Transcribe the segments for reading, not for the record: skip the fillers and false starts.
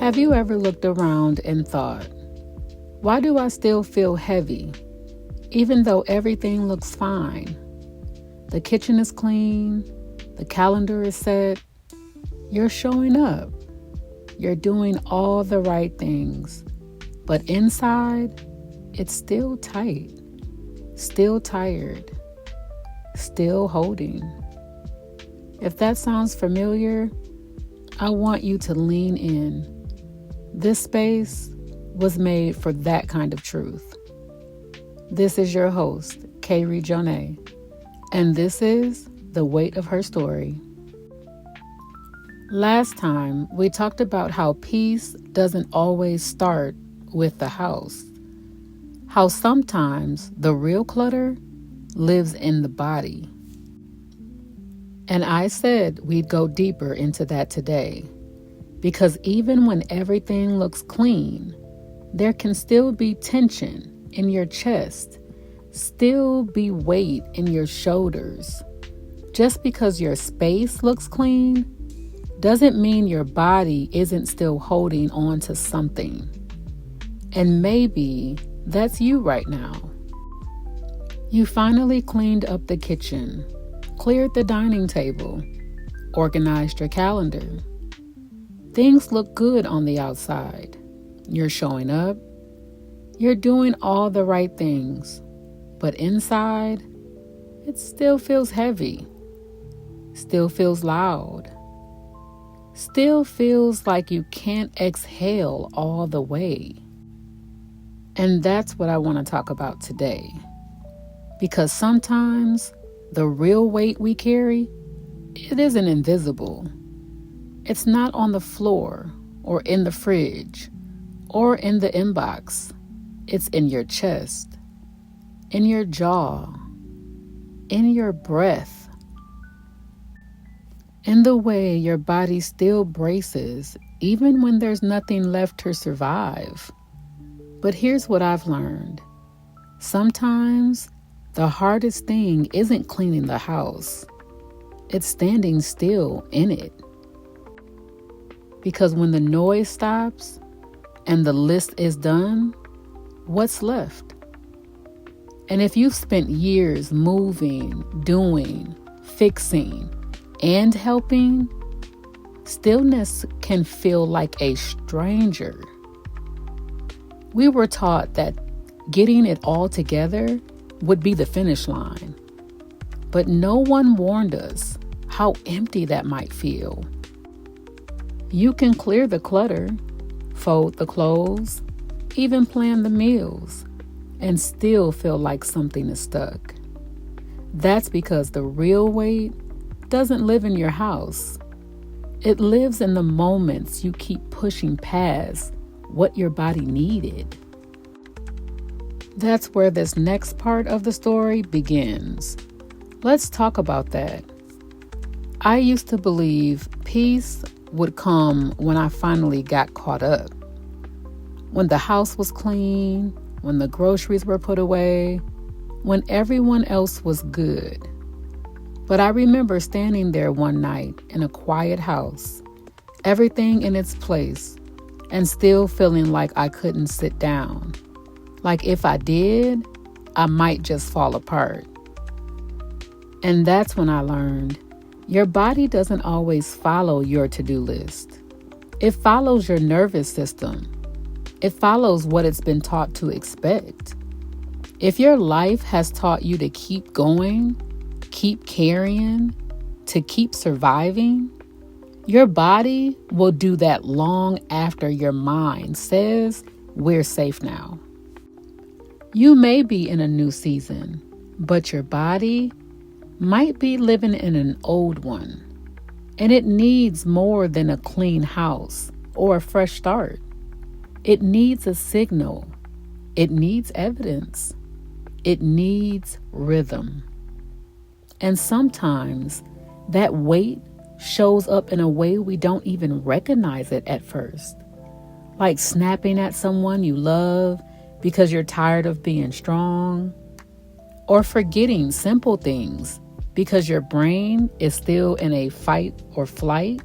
Have you ever looked around and thought, why do I still feel heavy, even though everything looks fine? The kitchen is clean, the calendar is set, you're showing up, you're doing all the right things, but inside, it's still tight, still tired, still holding. If that sounds familiar, I want you to lean in. This space was made for that kind of truth. This is your host, Kayri Jonay, and this is The Weight of Her Story. Last time, we talked about how peace doesn't always start with the house. How sometimes the real clutter lives in the body. And I said we'd go deeper into that today. Because even when everything looks clean, there can still be tension in your chest, still be weight in your shoulders. Just because your space looks clean doesn't mean your body isn't still holding on to something. And maybe that's you right now. You finally cleaned up the kitchen, cleared the dining table, organized your calendar. Things look good on the outside. You're showing up. You're doing all the right things. But inside, it still feels heavy. Still feels loud. Still feels like you can't exhale all the way. And that's what I want to talk about today. Because sometimes the real weight we carry, it isn't invisible. It's not on the floor or in the fridge or in the inbox. It's in your chest, in your jaw, in your breath, in the way your body still braces even when there's nothing left to survive. But here's what I've learned. Sometimes the hardest thing isn't cleaning the house. It's standing still in it. Because when the noise stops and the list is done, what's left? And if you've spent years moving, doing, fixing, and helping, stillness can feel like a stranger. We were taught that getting it all together would be the finish line. But no one warned us how empty that might feel. You can clear the clutter, fold the clothes, even plan the meals, and still feel like something is stuck. That's because the real weight doesn't live in your house. It lives in the moments you keep pushing past what your body needed. That's where this next part of the story begins. Let's talk about that. I used to believe peace would come when I finally got caught up. When the house was clean, when the groceries were put away, when everyone else was good. But I remember standing there one night in a quiet house, everything in its place, and still feeling like I couldn't sit down. Like if I did, I might just fall apart. And that's when I learned your body doesn't always follow your to-do list. It follows your nervous system. It follows what it's been taught to expect. If your life has taught you to keep going, keep carrying, to keep surviving, your body will do that long after your mind says, we're safe now. You may be in a new season, but your body might be living in an old one, and it needs more than a clean house or a fresh start. It needs a signal. It needs evidence. It needs rhythm. And sometimes that weight shows up in a way we don't even recognize it at first. Like snapping at someone you love because you're tired of being strong. or forgetting simple things because your brain is still in a fight or flight.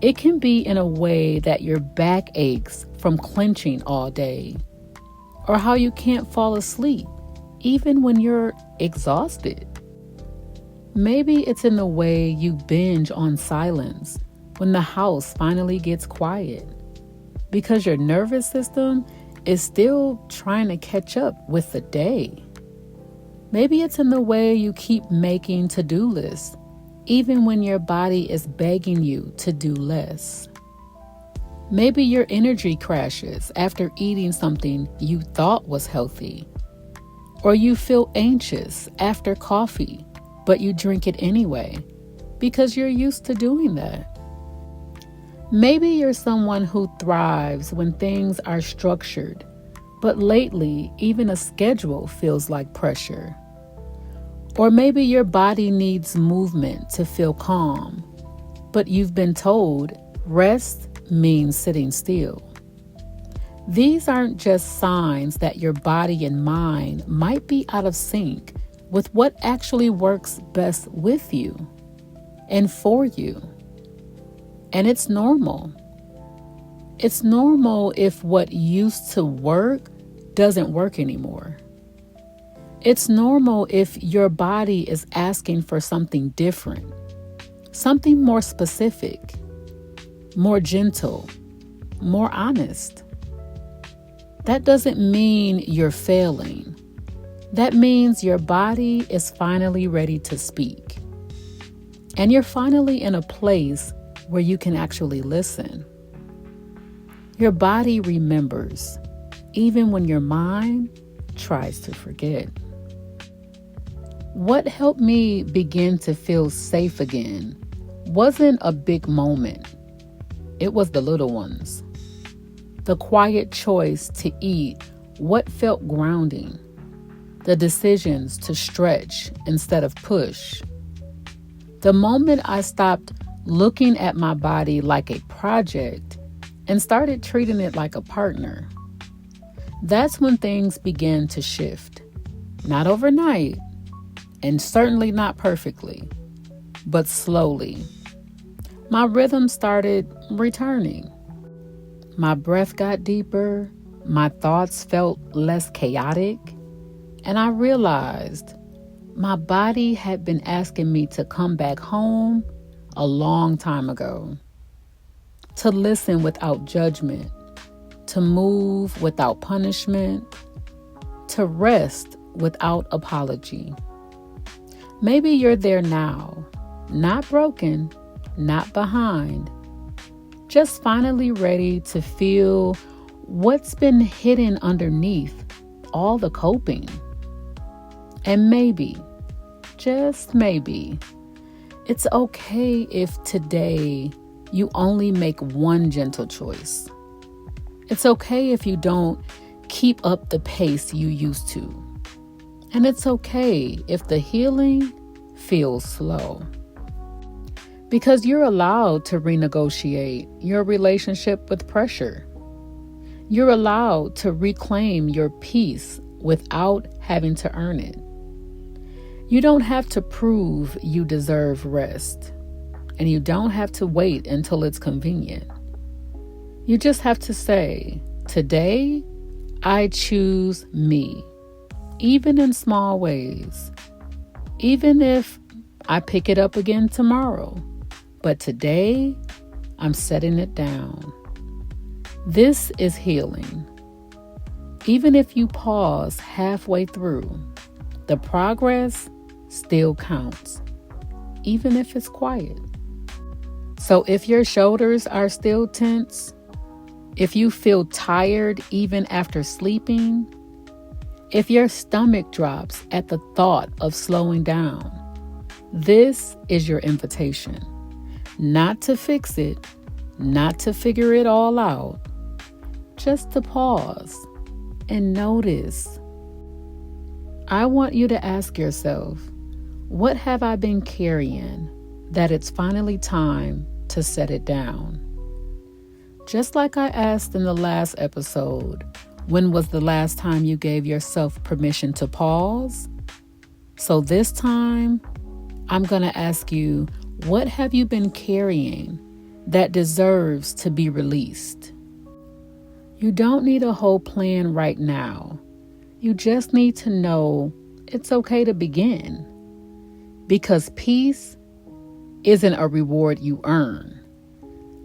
It can be in a way that your back aches from clenching all day, or how you can't fall asleep even when you're exhausted. Maybe it's in the way you binge on silence when the house finally gets quiet, because your nervous system is still trying to catch up with the day. Maybe it's in the way you keep making to-do lists, even when your body is begging you to do less. Maybe your energy crashes after eating something you thought was healthy, or you feel anxious after coffee, but you drink it anyway because you're used to doing that. Maybe you're someone who thrives when things are structured, but lately even a schedule feels like pressure. Or maybe your body needs movement to feel calm, but you've been told rest means sitting still. These aren't just signs that your body and mind might be out of sync with what actually works best with you and for you. And it's normal. It's normal if what used to work doesn't work anymore. It's normal if your body is asking for something different, something more specific, more gentle, more honest. That doesn't mean you're failing. That means your body is finally ready to speak. And you're finally in a place where you can actually listen. Your body remembers, even when your mind tries to forget. What helped me begin to feel safe again wasn't a big moment. It was the little ones. The quiet choice to eat what felt grounding. The decisions to stretch instead of push. The moment I stopped looking at my body like a project and started treating it like a partner. That's when things began to shift. Not overnight, and certainly not perfectly, but slowly. My rhythm started returning. My breath got deeper, my thoughts felt less chaotic, and I realized my body had been asking me to come back home a long time ago. To listen without judgment, to move without punishment, to rest without apology. Maybe you're there now, not broken, not behind, just finally ready to feel what's been hidden underneath all the coping. And maybe, just maybe, it's okay if today you only make one gentle choice. It's okay if you don't keep up the pace you used to. And it's okay if the healing feels slow. Because you're allowed to renegotiate your relationship with pressure. You're allowed to reclaim your peace without having to earn it. You don't have to prove you deserve rest. And you don't have to wait until it's convenient. You just have to say, today, I choose me. Even in small ways. Even if I pick it up again tomorrow. But today, I'm setting it down. This is healing. Even if you pause halfway through, the progress still counts. Even if it's quiet. So if your shoulders are still tense, if you feel tired even after sleeping, if your stomach drops at the thought of slowing down, this is your invitation. Not to fix it, not to figure it all out, just to pause and notice. I want you to ask yourself, what have I been carrying that it's finally time to set it down? Just like I asked in the last episode, When was the last time you gave yourself permission to pause? So this time, I'm going to ask you, what have you been carrying that deserves to be released? You don't need a whole plan right now. You just need to know it's okay to begin. Because peace isn't a reward you earn.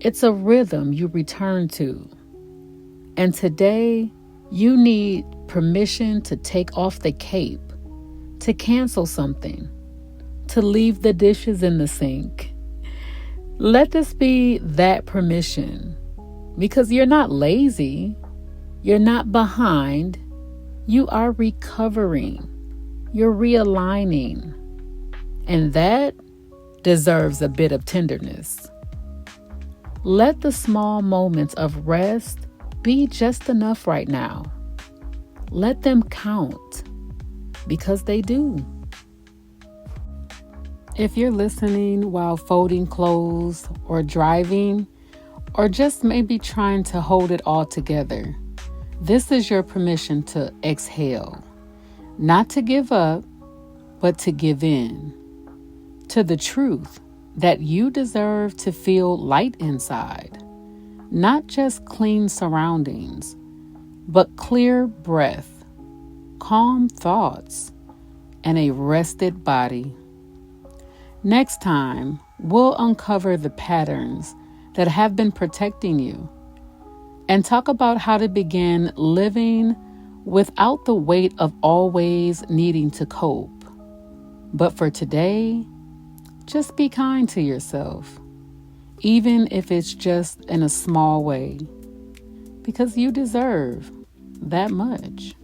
It's a rhythm you return to. And today, you need permission to take off the cape, to cancel something, to leave the dishes in the sink. Let this be that permission, because you're not lazy, you're not behind, you are recovering, you're realigning, and that deserves a bit of tenderness. Let the small moments of rest be just enough right now. Let them count, because they do. If you're listening while folding clothes or driving, or just maybe trying to hold it all together, this is your permission to exhale. Not to give up, but to give in to the truth that you deserve to feel light inside. Not just clean surroundings, but clear breath, calm thoughts, and a rested body. Next time, we'll uncover the patterns that have been protecting you and talk about how to begin living without the weight of always needing to cope. But for today, just be kind to yourself, even if it's just in a small way, because you deserve that much.